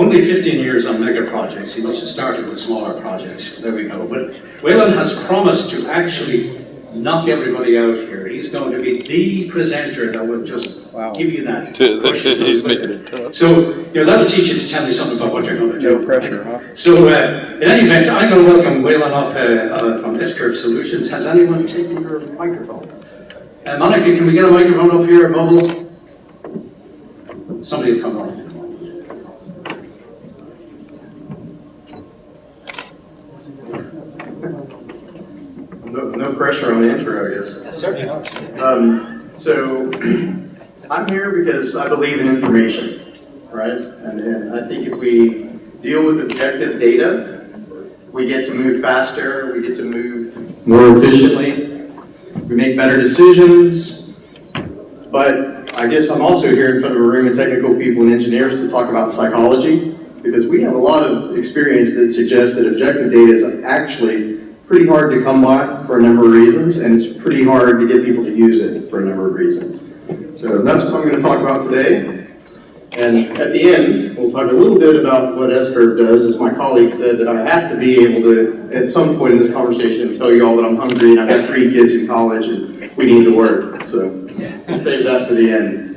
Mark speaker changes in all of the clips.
Speaker 1: only 15 years on mega projects. He must have started with smaller projects. There we go. But Waylon has promised to actually knock everybody out here. He's going to be the presenter that will just give you that push. So, that'll teach you to tell me something about what you're going to do.
Speaker 2: No pressure, huh?
Speaker 1: So, in any event, I'm going to welcome Waylon up from sCurve Solutions. Has anyone taken your microphone? Monica, can we get a microphone up here, Bubble? Somebody will come on.
Speaker 3: No pressure on the intro, I guess.
Speaker 1: Certainly not.
Speaker 3: So I'm here because I believe in information, right? And I think if we deal with objective data, we get to move faster, we get to move more efficiently, we make better decisions. But I guess I'm also here in front of a room of technical people and engineers to talk about psychology, because we have a lot of experience that suggests that objective data is actually pretty hard to come by for a number of reasons, and it's pretty hard to get people to use it for a number of reasons. So that's what I'm going to talk about today. And at the end, we'll talk a little bit about what sCurve does. As my colleague said, that I have to be able to, at some point in this conversation, tell you all that I'm hungry and I've got 3 kids in college and we need to work. So save that for the end.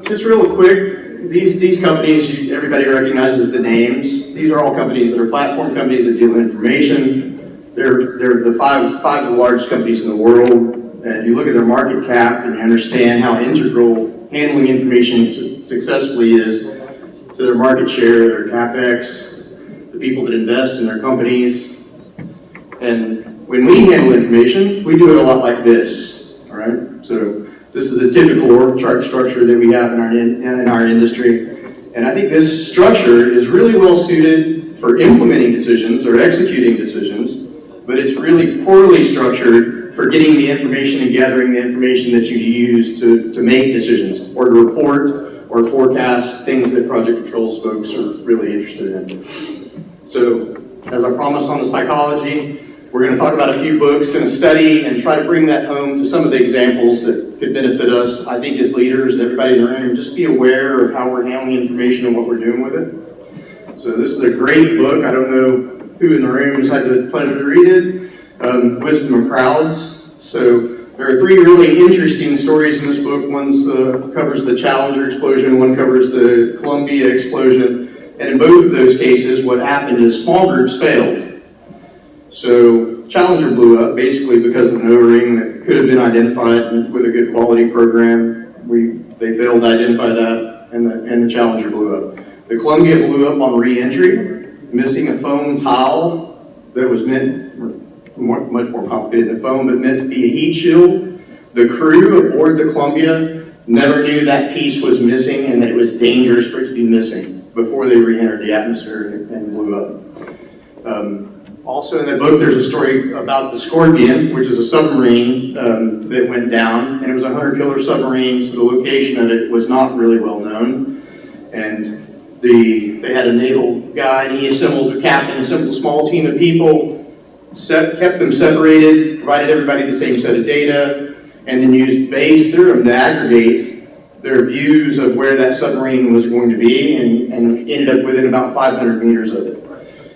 Speaker 3: Just real quick, these companies, everybody recognizes the names. These are all companies that are platform companies that deal in information. They're the five of the largest companies in the world. And you look at their market cap and you understand how integral handling information successfully is to their market share, their capex, the people that invest in their companies. And when we handle information, we do it a lot like this, all right? So this is a typical org chart structure that we have in our industry. And I think this structure is really well suited for implementing decisions or executing decisions, but it's really poorly structured for getting the information and gathering the information that you use to make decisions or to report or forecast things that project controls folks are really interested in. So, as I promised on the psychology, we're going to talk about a few books and a study and try to bring that home to some of the examples that could benefit us, I think, as leaders and everybody in the room. Just be aware of how we're handling information and what we're doing with it. So this is a great book. I don't know who in the room has had the pleasure to read it. Wisdom of Crowds. So there are 3 really interesting stories in this book. One covers the Challenger explosion, one covers the Columbia explosion. And in both of those cases, what happened is small groups failed. So Challenger blew up basically because of an O-ring that could have been identified with a good quality program. They failed to identify that, and the Challenger blew up. The Columbia blew up on re-entry, missing a foam tile that was meant, much more complicated than foam, but meant to be a heat shield. The crew aboard the Columbia never knew that piece was missing and that it was dangerous for it to be missing before they re-entered the atmosphere and blew up. Also in the book, there's a story about the Scorpion, which is a submarine that went down, and it was a hunter-killer submarine, so the location of it was not really well known. And they had a naval guy, and he assembled a captain, assembled a small team of people, kept them separated, provided everybody the same set of data, and then used Bayes' theorem to aggregate their views of where that submarine was going to be, and ended up within about 500 meters of it.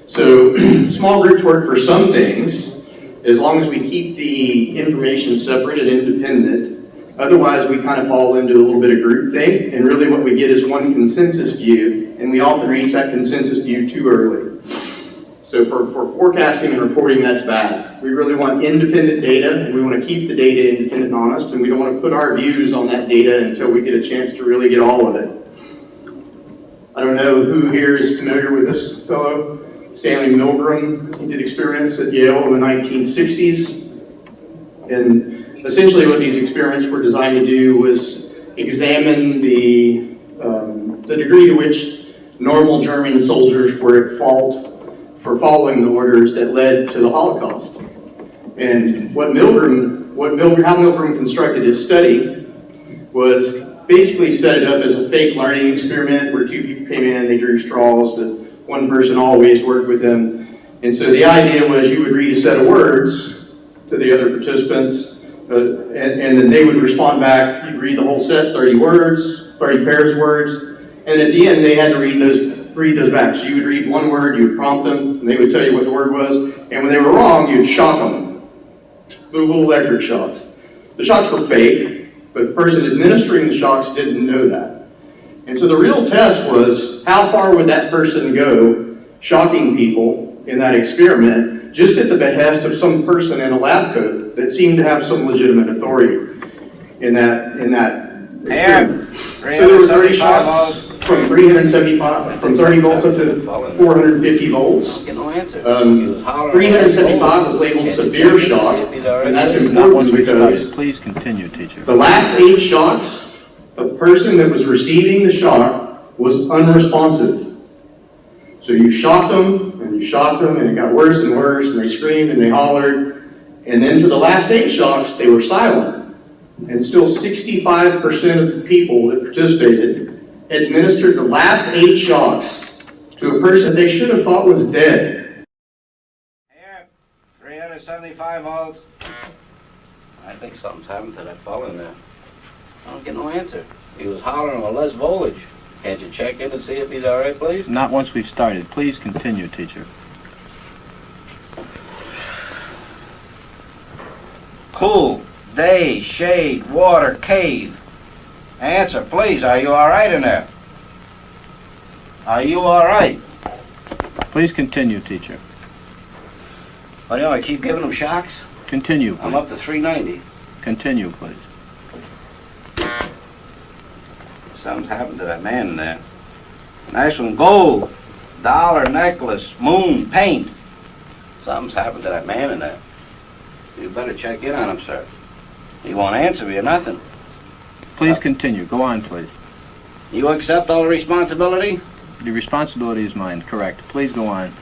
Speaker 3: So small groups work for some things, as long as we keep the information separate and independent. Otherwise, we kind of fall into a little bit of groupthink, and really what we get is one consensus view, and we often reach that consensus view too early. So for forecasting and reporting, that's bad. We really want independent data, and we want to keep the data independent and honest, and we don't want to put our views on that data until we get a chance to really get all of it. I don't know who here is familiar with this fellow. Stanley Milgram. He did experiments at Yale in the 1960s. And essentially what these experiments were designed to do was examine the degree to which normal German soldiers were at fault for following the orders that led to the Holocaust. And how Milgram constructed his study was basically set it up as a fake learning experiment where 2 people came in, they drew straws, but one person always worked with them. And so the idea was you would read a set of words to the other participants, and then they would respond back. You'd read the whole set, 30 words, 30 pairs of words, And at the end, they had to read those back. So you would read one word, you would prompt them, and they would tell you what the word was. And when they were wrong, you'd shock them. Little electric shocks. The shocks were fake, but the person administering the shocks didn't know that. And so the real test was, how far would that person go shocking people in that experiment, just at the behest of some person in a lab coat that seemed to have some legitimate authority in that experiment. So there were 30 shocks from 375, from 30 volts up to 450 volts. 375 was labeled severe shock, and that's important because
Speaker 2: please continue, teacher.
Speaker 3: The last 8 shocks, the person that was receiving the shock was unresponsive. So you shocked them, and you shocked them, and it got worse and worse, and they screamed and they hollered. And then for the last 8 shocks, they were silent. And still 65% of the people that participated administered the last 8 shocks to a person they should have thought was dead.
Speaker 4: Here, 375 volts. I think something's happened to that fellow in there. I don't get no answer. He was hollering with less voltage. Can't you check in and see if he's all right, please?
Speaker 2: Not once we've started. Please continue, teacher.
Speaker 4: Cool, day, shade, water, cave. Answer, please. Are you all right in there? Are you all right?
Speaker 2: Please continue, teacher.
Speaker 4: What do you want, I keep giving him shocks?
Speaker 2: Continue,
Speaker 4: I'm
Speaker 2: please.
Speaker 4: up to 390.
Speaker 2: Continue, please.
Speaker 4: Something's happened to that man in there. Nice one, gold, dollar necklace, moon, paint. Something's happened to that man in there. You better check in on him, sir. He won't answer me or nothing.
Speaker 2: Please continue. Go on, please.
Speaker 4: You accept all the responsibility?
Speaker 2: The responsibility is mine, correct. Please go on.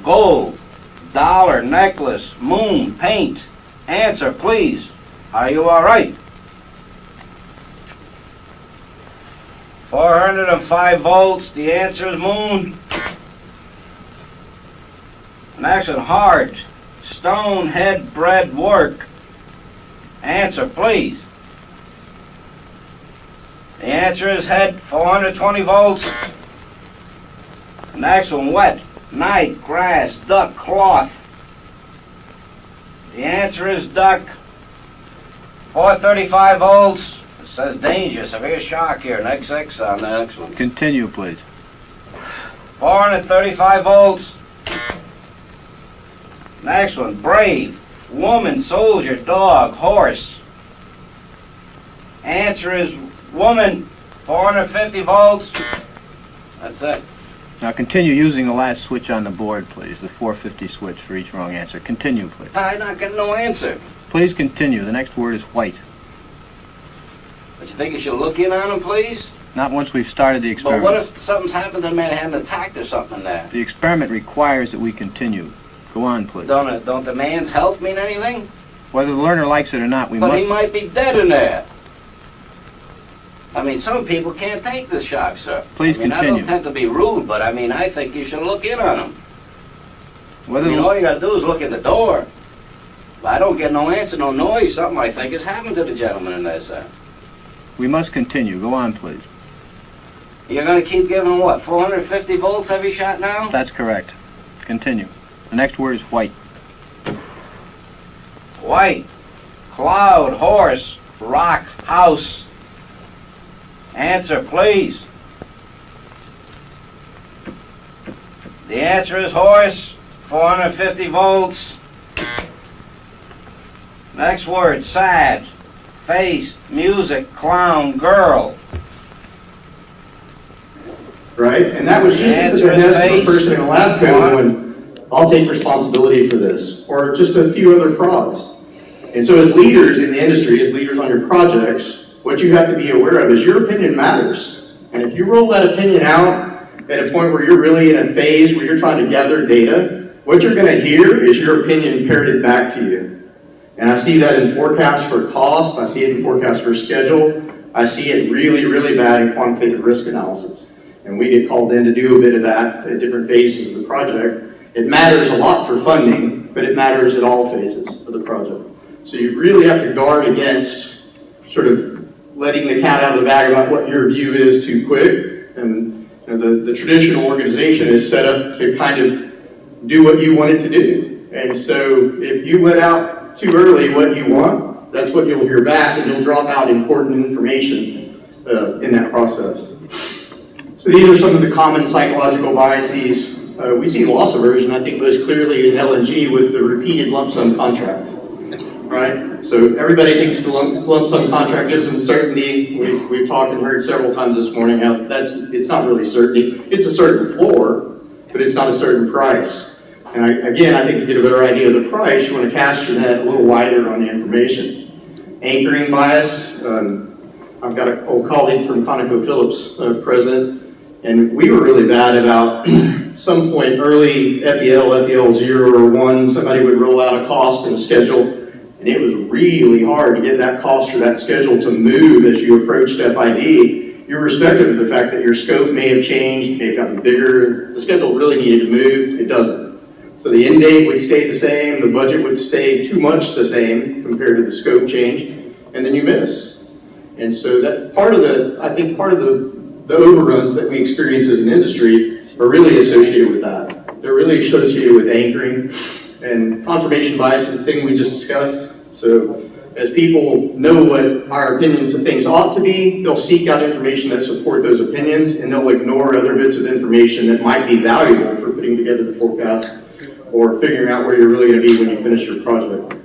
Speaker 4: Gold, dollar, necklace, moon, paint. Answer, please. Are you all right? 405 volts. The answer is moon. Next one, heart, stone, head, bread, work. Answer, please. The answer is head, 420 volts. Next one, wet, night, grass, duck, cloth. The answer is duck, 435 volts. It says danger, severe shock here, an XX on the next one.
Speaker 2: Continue, please.
Speaker 4: 435 volts. Next one, brave, woman, soldier, dog, horse. Answer is woman, 450 volts. That's it.
Speaker 2: Now continue using the last switch on the board, please. The 450 switch for each wrong answer. Continue, please.
Speaker 4: I'm not getting no answer.
Speaker 2: Please continue. The next word is white.
Speaker 4: But you think you should look in on him, please?
Speaker 2: Not once we've started the
Speaker 4: But
Speaker 2: experiment.
Speaker 4: what if something's happened to the man, had an attack or something there?
Speaker 2: The experiment requires that we continue. Go on, please.
Speaker 4: Don't the man's health mean anything?
Speaker 2: Whether the learner likes it or not, we
Speaker 4: But he
Speaker 2: must...
Speaker 4: might be dead in there. I mean, some people can't take the shock, sir.
Speaker 2: Please
Speaker 4: I mean,
Speaker 2: continue.
Speaker 4: I don't tend to be rude, but I mean, I think you should look in on him.
Speaker 2: Whether
Speaker 4: I mean, all you gotta do is look in the door. If I don't get no answer, no noise, something I think has happened to the gentleman in there, sir.
Speaker 2: we must continue. Go on, please.
Speaker 4: You're gonna keep giving him what, 450 volts every shot now?
Speaker 2: That's correct. Continue. The next word is white.
Speaker 4: White, cloud, horse, rock, house. Answer, please. The answer is horse, 450 volts. Next word, sad, face, music, clown, girl.
Speaker 3: Right? And that was just at the behest of a person in a lab coat going, I'll take responsibility for this, or just a few other prods. And so as leaders in the industry, as leaders on your projects, what you have to be aware of is your opinion matters. And if you roll that opinion out at a point where you're really in a phase where you're trying to gather data, what you're going to hear is your opinion parroted back to you. And I see that in forecasts for cost, I see it in forecasts for schedule, I see it really, really bad in quantitative risk analysis. And we get called in to do a bit of that at different phases of the project. It matters a lot for funding, but it matters at all phases of the project. So you really have to guard against sort of letting the cat out of the bag about what your view is too quick. And you know, the traditional organization is set up to kind of do what you want it to do. And so if you let out too early what you want, that's what you'll hear back, and you'll drop out important information in that process. So these are some of the common psychological biases. We see loss aversion, I think, most clearly in LNG with the repeated lump sum contracts, right? So everybody thinks the lump sum contract gives them certainty. We've talked and heard several times this morning how it's not really certainty. It's a certain floor, but it's not a certain price. And I think to get a better idea of the price, you want to cast your net a little wider on the information. Anchoring bias. I've got an old colleague from ConocoPhillips present. And we were really bad about some point early FEL 0 or 1, somebody would roll out a cost and a schedule, and it was really hard to get that cost or that schedule to move as you approached FID, irrespective of the fact that your scope may have changed, may have gotten bigger. The schedule really needed to move, it doesn't. So the end date would stay the same, the budget would stay too much the same compared to the scope change, and then you miss. And so that part of the overruns that we experience as an industry are really associated with that. They're really associated with anchoring, and confirmation bias is the thing we just discussed. So as people know what our opinions of things ought to be, they'll seek out information that support those opinions, and they'll ignore other bits of information that might be valuable for putting together the forecast or figuring out where you're really going to be when you finish your project.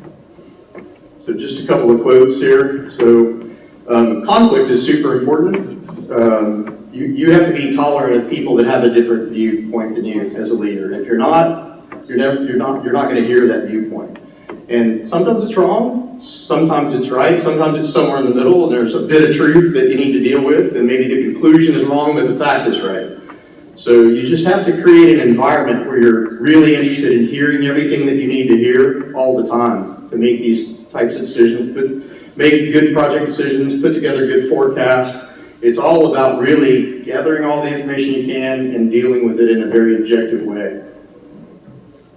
Speaker 3: So just a couple of quotes here. So conflict is super important. You have to be tolerant of people that have a different viewpoint than you as a leader. If you're not, you're not going to hear that viewpoint. And sometimes it's wrong, sometimes it's right, sometimes it's somewhere in the middle, and there's a bit of truth that you need to deal with, and maybe the conclusion is wrong, but the fact is right. So you just have to create an environment where you're really interested in hearing everything that you need to hear all the time to make these types of decisions, but make good project decisions, put together good forecasts. It's all about really gathering all the information you can and dealing with it in a very objective way.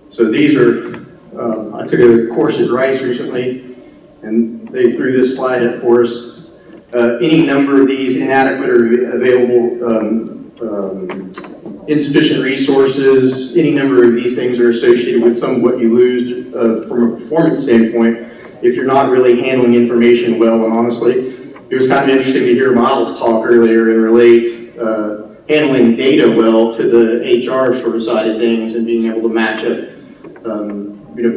Speaker 3: So these are, I took a course at Rice recently, and they threw this slide up for us. Any number of these inadequate or available insufficient resources, any number of these things are associated with some of what you lose from a performance standpoint if you're not really handling information well and honestly. It was kind of interesting to hear Miles talk earlier and relate handling data well to the HR sort of side of things and being able to match up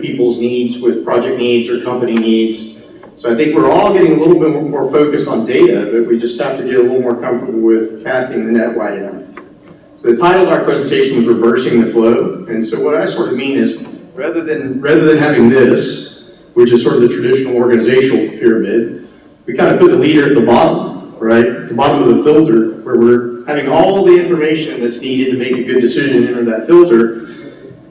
Speaker 3: people's needs with project needs or company needs. So I think we're all getting a little bit more focused on data, but we just have to get a little more comfortable with casting the net wide enough. So the title of our presentation was Reversing the Flow. And so what I sort of mean is rather than having this, which is sort of the traditional organizational pyramid, we kind of put the leader at the bottom, right? At the bottom of the filter, where we're having all the information that's needed to make a good decision enter that filter,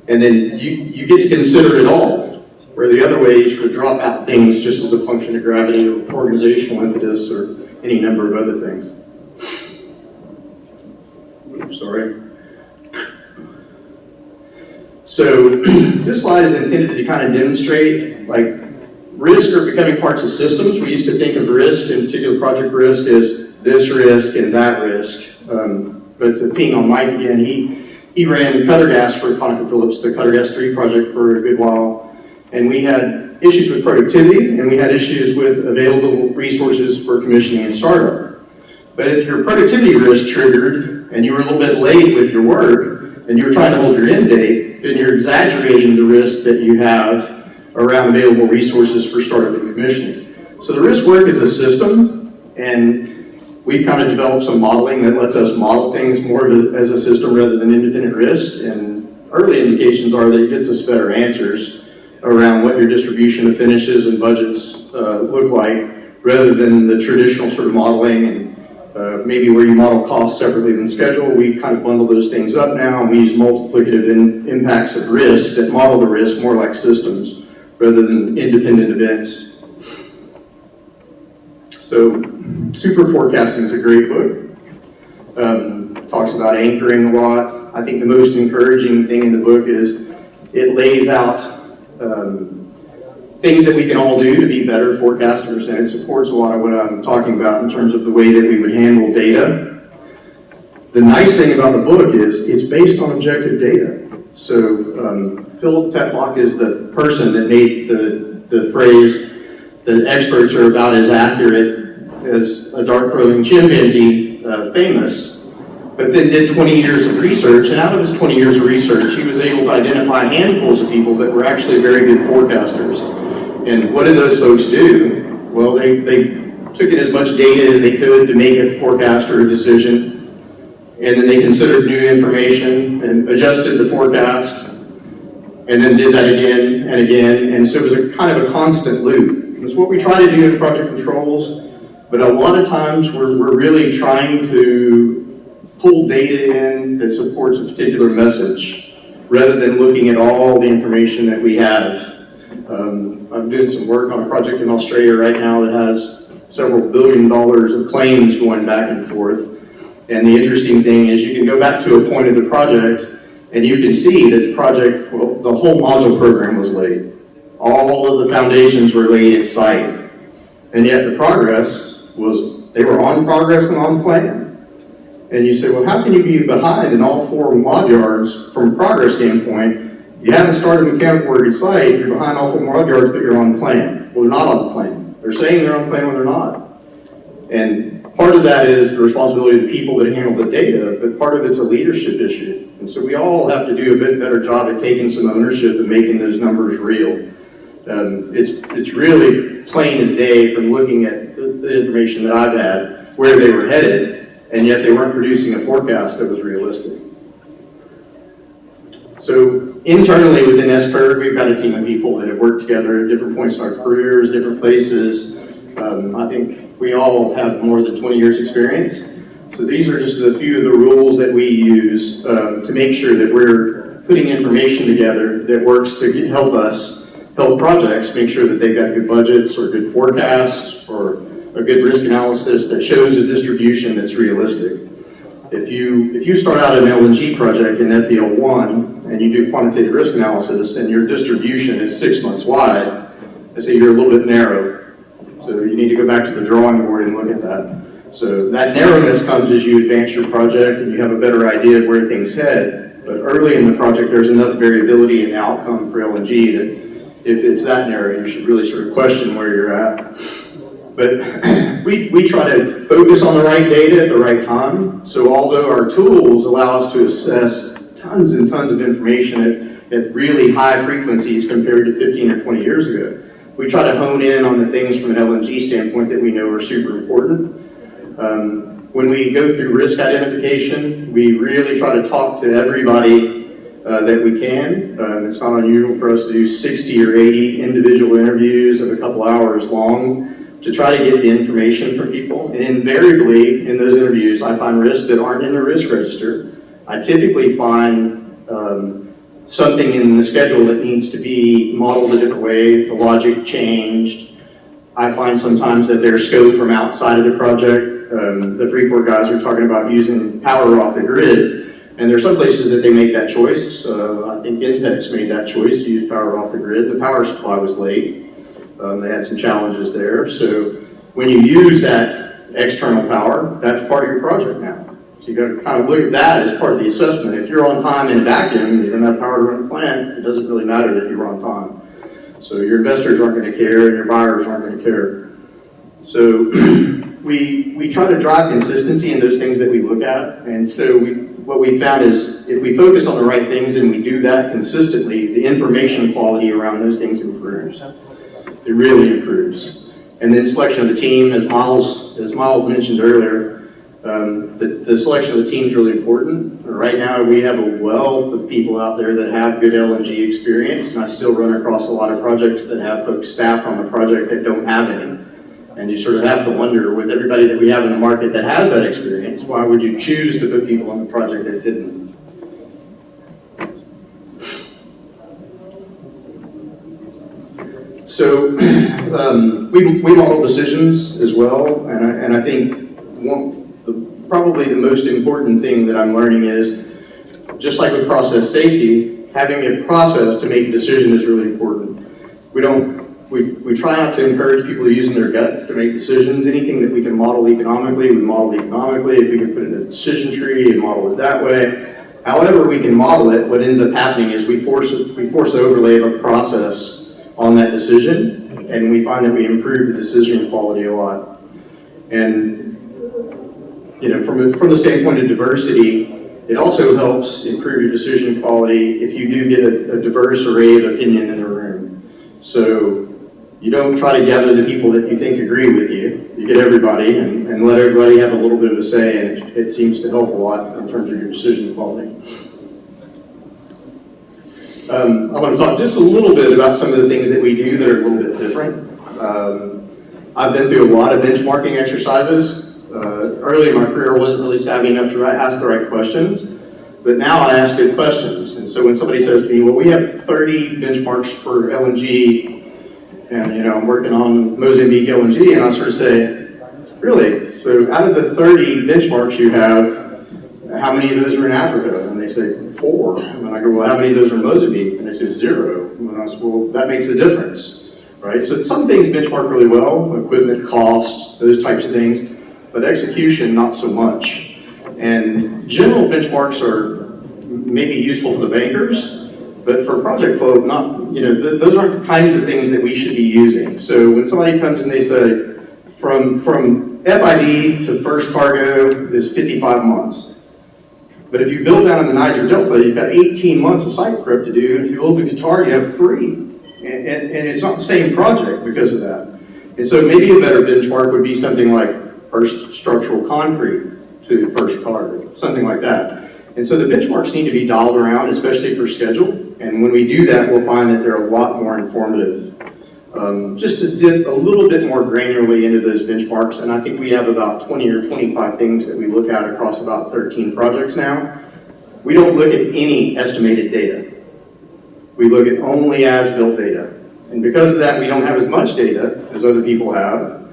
Speaker 3: and then you get to consider it all. Where the other way, you should drop out things just as a function of gravity or organizational impetus or any number of other things. Oops, sorry. So this slide is intended to kind of demonstrate, like, risk are becoming parts of systems. We used to think of risk, in particular project risk, as this risk and that risk. But to ping on Mike again, he ran Cutter Gas for ConocoPhillips, the Cutter Gas 3 project for a good while. And we had issues with productivity, and we had issues with available resources for commissioning and startup. But if your productivity risk triggered, and you were a little bit late with your work, and you were trying to hold your end date, then you're exaggerating the risk that you have around available resources for startup and commissioning. So the risk work is a system, and we've kind of developed some modeling that lets us model things more as a system rather than independent risk, and early indications are that it gets us better answers around what your distribution of finishes and budgets look like, rather than the traditional sort of modeling and maybe where you model costs separately than schedule. We kind of bundle those things up now, and we use multiplicative impacts of risk that model the risk more like systems rather than independent events. So Super Forecasting is a great book. Talks about anchoring a lot. I think the most encouraging thing in the book is it lays out things that we can all do to be better forecasters, and it supports a lot of what I'm talking about in terms of the way that we would handle data. The nice thing about the book is it's based on objective data. So Philip Tetlock is the person that made the phrase that experts are about as accurate as a dart-throwing chimpanzee famous, but then did 20 years of research, and out of his 20 years of research, he was able to identify handfuls of people that were actually very good forecasters. And what did those folks do? Well, they took in as much data as they could to make a forecast or a decision, and then they considered new information and adjusted the forecast, and then did that again and again, and so it was a kind of a constant loop. It's what we try to do in project controls, but a lot of times we're really trying to pull data in that supports a particular message, rather than looking at all the information that we have. I'm doing some work on a project in Australia right now that has several $1 billion of claims going back and forth. And the interesting thing is you can go back to a point of the project and you can see that the project, well, the whole module program was laid. All of the foundations were laid at site. And yet the progress was, they were on progress and on plan. And you say, well, how can you be behind in all 4 mod yards from a progress standpoint? You haven't started mechanical work at site, you're behind all 4 mod yards, but you're on plan. Well, they're not on plan. They're saying they're on plan when they're not. And part of that is the responsibility of the people that handle the data, but part of it's a leadership issue. And so we all have to do a bit better job at taking some ownership and making those numbers real. It's really plain as day from looking at the information that I've had, where they were headed, and yet they weren't producing a forecast that was realistic. So internally within sCurve, we've got a team of people that have worked together at different points in our careers, different places. I think we all have more than 20 years experience. So these are just a few of the rules that we use to make sure that we're putting information together that works to help us help projects make sure that they've got good budgets or good forecasts or a good risk analysis that shows a distribution that's realistic. If you start out an LNG project in FEL1 and you do quantitative risk analysis and your distribution is 6 months wide, I say you're a little bit narrow. So you need to go back to the drawing board and look at that. So that narrowness comes as you advance your project and you have a better idea of where things head. But early in the project, there's enough variability in the outcome for LNG that if it's that narrow, you should really sort of question where you're at. But we try to focus on the right data at the right time. So although our tools allow us to assess tons and tons of information at really high frequencies compared to 15 or 20 years ago, we try to hone in on the things from an LNG standpoint that we know are super important. When we go through risk identification, we really try to talk to everybody that we can. It's not unusual for us to do 60 or 80 individual interviews of a couple hours long to try to get the information from people. And invariably, in those interviews, I find risks that aren't in the risk register. I typically find something in the schedule that needs to be modeled a different way, the logic changed. I find sometimes that there's scope from outside of the project. The Freeport guys are talking about using power off the grid, and there's some places that they make that choice. I think Intex made that choice to use power off the grid. The power supply was late. They had some challenges there. So when you use that external power, that's part of your project now. So you got to kind of look at that as part of the assessment. If you're on time in a vacuum and you don't have power to run the plant, it doesn't really matter that you're on time. So your investors aren't going to care and your buyers aren't going to care. So we try to drive consistency in those things that we look at. And so what we found is if we focus on the right things and we do that consistently, the information quality around those things improves. It really improves. And then selection of the team, as Miles mentioned earlier, the selection of the team is really important. Right now we have a wealth of people out there that have good LNG experience, and I still run across a lot of projects that have folks staff on the project that don't have any. And you sort of have to wonder, with everybody that we have in the market that has that experience, why would you choose to put people on the project that didn't? So we model decisions as well, and I think probably the most important thing that I'm learning is, just like with process safety, having a process to make a decision is really important. We don't We try not to encourage people using their guts to make decisions. Anything that we can model economically, we model economically. If we can put it in a decision tree and model it that way. However we can model it, what ends up happening is we force the overlay of a process on that decision, and we find that we improve the decision quality a lot. And you know, from the standpoint of diversity, it also helps improve your decision quality if you do get a diverse array of opinion in the room. So you don't try to gather the people that you think agree with you. You get everybody and let everybody have a little bit of a say, and it seems to help a lot in terms of your decision quality. I want to talk just a little bit about some of the things that we do that are a little bit different. I've been through a lot of benchmarking exercises. Early in my career, I wasn't really savvy enough to ask the right questions, but now I ask good questions. And so when somebody says to me, well, we have 30 benchmarks for LNG, and you know, I'm working on Mozambique LNG, and I sort of say, really? So out of the 30 benchmarks you have, how many of those are in Africa? And they say, 4. And I go, well, how many of those are in Mozambique? And they say, 0. And I said, well, that makes a difference, right? So some things benchmark really well, equipment costs, those types of things, but execution, not so much. And general benchmarks are maybe useful for the bankers, but for project folk, not, you know, those aren't the kinds of things that we should be using. So when somebody comes and they say, from FID to first cargo is 55 months. But if you build down in the Niger Delta, you've got 18 months of site prep to do. And if you build in Qatar, you have 3. And it's not the same project because of that. And so maybe a better benchmark would be something like first structural concrete to first cargo, something like that. And so the benchmarks need to be dialed around, especially for schedule. And when we do that, we'll find that they're a lot more informative. Just to dip a little bit more granularly into those benchmarks, and I think we have about 20 or 25 things that we look at across about 13 projects now. We don't look at any estimated data. We look at only as-built data. And because of that, we don't have as much data as other people have,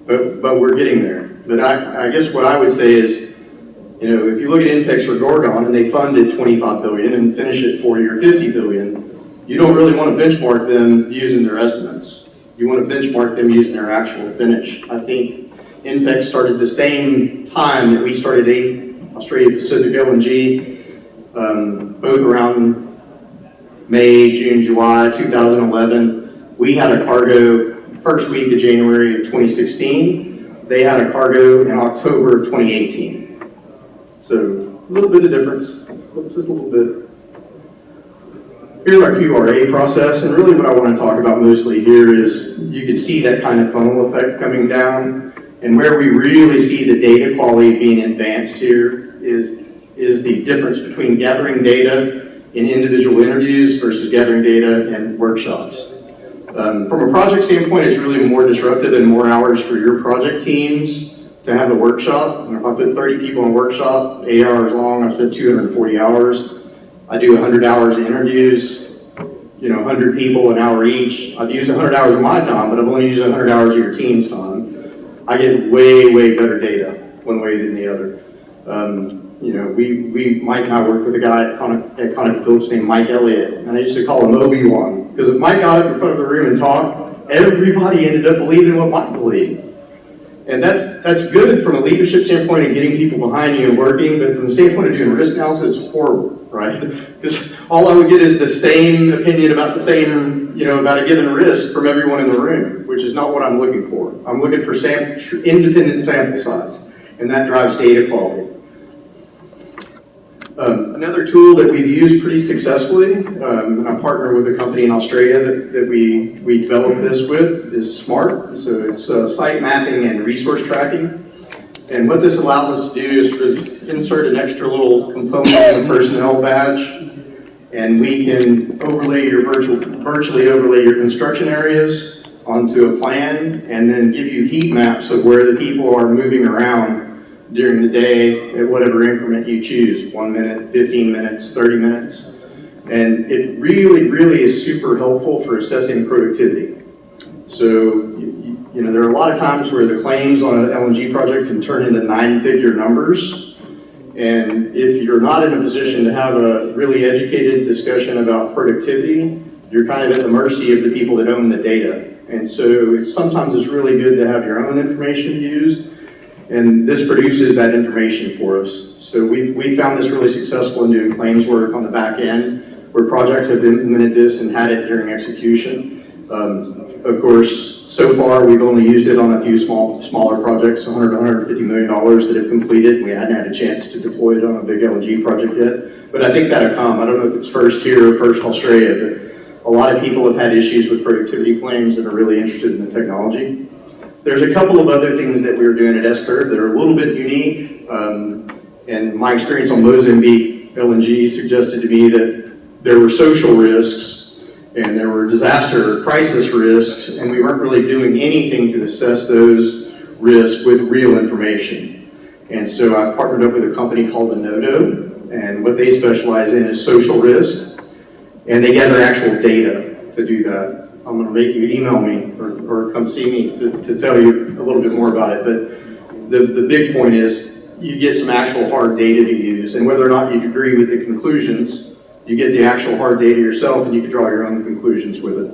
Speaker 3: but we're getting there. But I guess what I would say is, you know, if you look at INPEX or Gorgon and they funded 25 billion and finish at 40 or 50 billion, you don't really want to benchmark them using their estimates. You want to benchmark them using their actual finish. I think INPEX started the same time that we started Australia Pacific LNG, both around May, June, July 2011. We had a cargo first week of January of 2016. They had a cargo in October of 2018. So a little bit of difference, just a little bit. Here's our QRA process, and really what I want to talk about mostly here is you can see that kind of funnel effect coming down, and where we really see the data quality being advanced here is the difference between gathering data in individual interviews versus gathering data in workshops. From a project standpoint, it's really more disruptive and more hours for your project teams to have the workshop. And if I put 30 people in a workshop, 8 hours long, I've spent 240 hours. I do 100 hours of interviews, you know, 100 people, an hour each. I've used 100 hours of my time, but I've only used 100 hours of your team's time. I get way, way better data one way than the other. You know, Mike and I worked with a guy at ConocoPhillips named Mike Elliott, and I used to call him Obi-Wan, because if Mike got up in front of the room and talked, everybody ended up believing what Mike believed. And that's good from a leadership standpoint and getting people behind you and working, but from the standpoint of doing risk analysis, it's horrible, right? Because all I would get is the same opinion about the same, you know, about a given risk from everyone in the room, which is not what I'm looking for. I'm looking for independent sample size, and that drives data quality. Another tool that we've used pretty successfully, and I partner with a company in Australia that we developed this with, is SMART. So it's site mapping and resource tracking. And what this allows us to do is sort of insert an extra little component in the personnel badge, and we can overlay your virtually overlay your construction areas onto a plan, and then give you heat maps of where the people are moving around during the day at whatever increment you choose, 1 minute, 15 minutes, 30 minutes. And it really, really is super helpful for assessing productivity. So, you know, there are a lot of times where the claims on an LNG project can turn into 9-figure numbers. And if you're not in a position to have a really educated discussion about productivity, you're kind of at the mercy of the people that own the data. And so sometimes it's really good to have your own information used, and this produces that information for us. So we found this really successful in doing claims work on the back end, where projects have implemented this and had it during execution. Of course, so far we've only used it on a few smaller projects, $100 to $150 million that have completed. We hadn't had a chance to deploy it on a big LNG project yet, but I think that'll come. I don't know if it's first here or first Australia, but a lot of people have had issues with productivity claims and are really interested in the technology. There's a couple of other things that we're doing at sCurve that are a little bit unique, and my experience on Mozambique LNG suggested to me that there were social risks and there were disaster crisis risks, and we weren't really doing anything to assess those risks with real information. And so I've partnered up with a company called Enodo, and what they specialize in is social risk, and they gather actual data to do that. I'm going to make you email me or come see me to tell you a little bit more about it, but the big point is you get some actual hard data to use, and whether or not you agree with the conclusions, you get the actual hard data yourself and you can draw your own conclusions with it.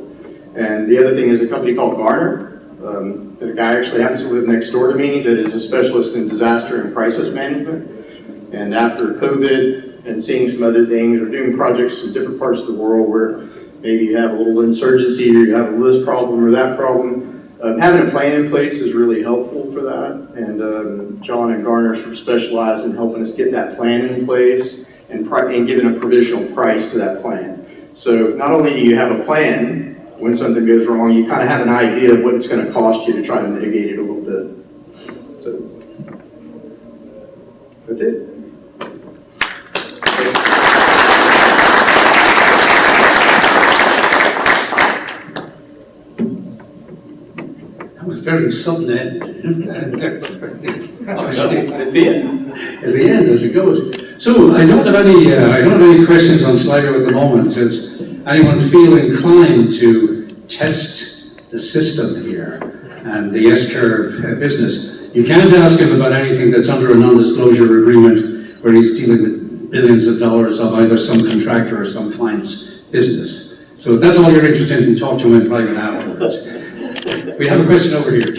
Speaker 3: And the other thing is a company called Garner, that a guy actually happens to live next door to me that is a specialist in disaster and crisis management. And after COVID and seeing some other things, or doing projects in different parts of the world where maybe you have a little insurgency or you have a this problem or that problem, having a plan in place is really helpful for that. And John and Garner sort of specialize in helping us get that plan in place and giving a provisional price to that plan. So not only do you have a plan when something goes wrong, you kind of have an idea of what it's going to cost you to try to mitigate it a little bit. So that's it.
Speaker 1: That was very sudden end. Obviously,
Speaker 3: That's the end.
Speaker 1: as the end as it goes. So I don't have any questions on Slido at the moment. Does anyone feel inclined to test the system here and the sCurve business? You can't ask him about anything that's under a non-disclosure agreement where he's dealing with billions of dollars of either some contractor or some client's business. So if that's all you're interested in, talk to him in private afterwards. We have a question over here.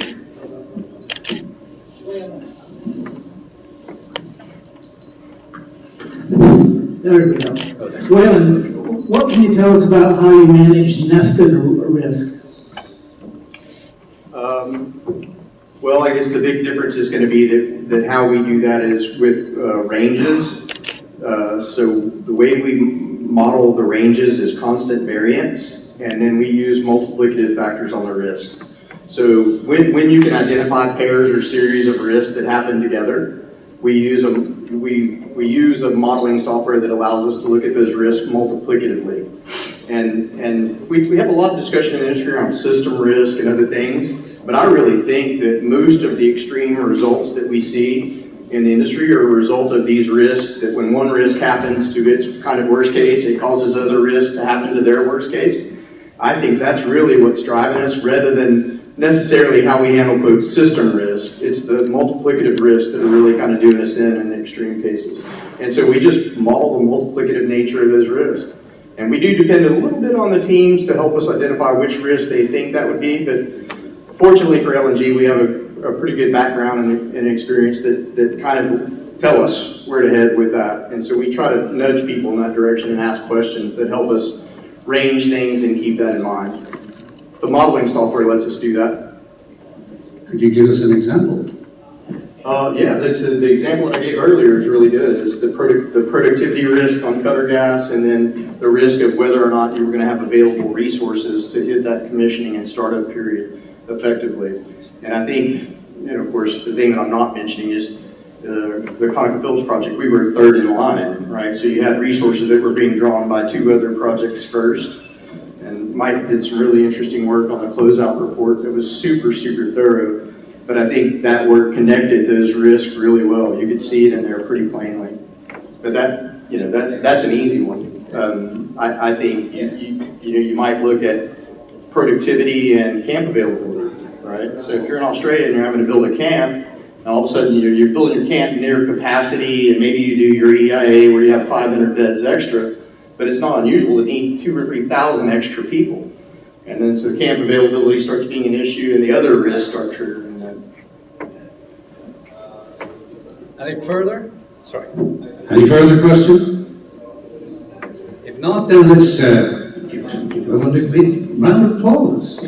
Speaker 5: There we go. Waylon, what can you tell us about how you manage nested risk?
Speaker 3: Well, I guess the big difference is going to be that how we do that is with ranges. So the way we model the ranges is constant variance, and then we use multiplicative factors on the risk. So when you can identify pairs or series of risks that happen together, we use a modeling software that allows us to look at those risks multiplicatively. And we have a lot of discussion in the industry around system risk and other things, but I really think that most of the extreme results that we see in the industry are a result of these risks, that when one risk happens to its kind of worst case, it causes other risks to happen to their worst case. I think that's really what's driving us, rather than necessarily how we handle, quote, system risk. It's the multiplicative risks that are really kind of doing us in the extreme cases. And so we just model the multiplicative nature of those risks. And we do depend a little bit on the teams to help us identify which risk they think that would be, but fortunately for LNG, we have a pretty good background and experience that kind of tell us where to head with that. And so we try to nudge people in that direction and ask questions that help us range things and keep that in mind. The modeling software lets us do that.
Speaker 1: Could you give us an example?
Speaker 3: Yeah, the example that I gave earlier is really good. It's the productivity risk on cutter gas, and then the risk of whether or not you were going to have available resources to hit that commissioning and startup period effectively. And I think, of course, the thing that I'm not mentioning is the ConocoPhillips project. We were third in line, right? So you had resources that were being drawn by two other projects first. And Mike did some really interesting work on the closeout report that was super, super thorough. But I think that work connected those risks really well. You could see it in there pretty plainly. But that's an easy one. I think you might look at productivity and camp availability, right? So if you're in Australia and you're having to build a camp, and all of a sudden you're building your camp near capacity, and maybe you do your EIA where you have 500 beds extra, but it's not unusual to need 2,000 or 3,000 extra people. And then so camp availability starts being an issue and the other risks start triggering that.
Speaker 1: Any further? Sorry. Any further questions? If not, then let's give everyone a big round of applause.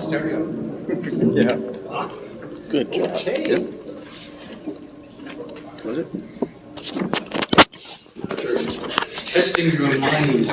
Speaker 1: Stereo.
Speaker 2: Yeah. Good job.
Speaker 1: Okay.
Speaker 2: Was it?
Speaker 1: Testing your mind.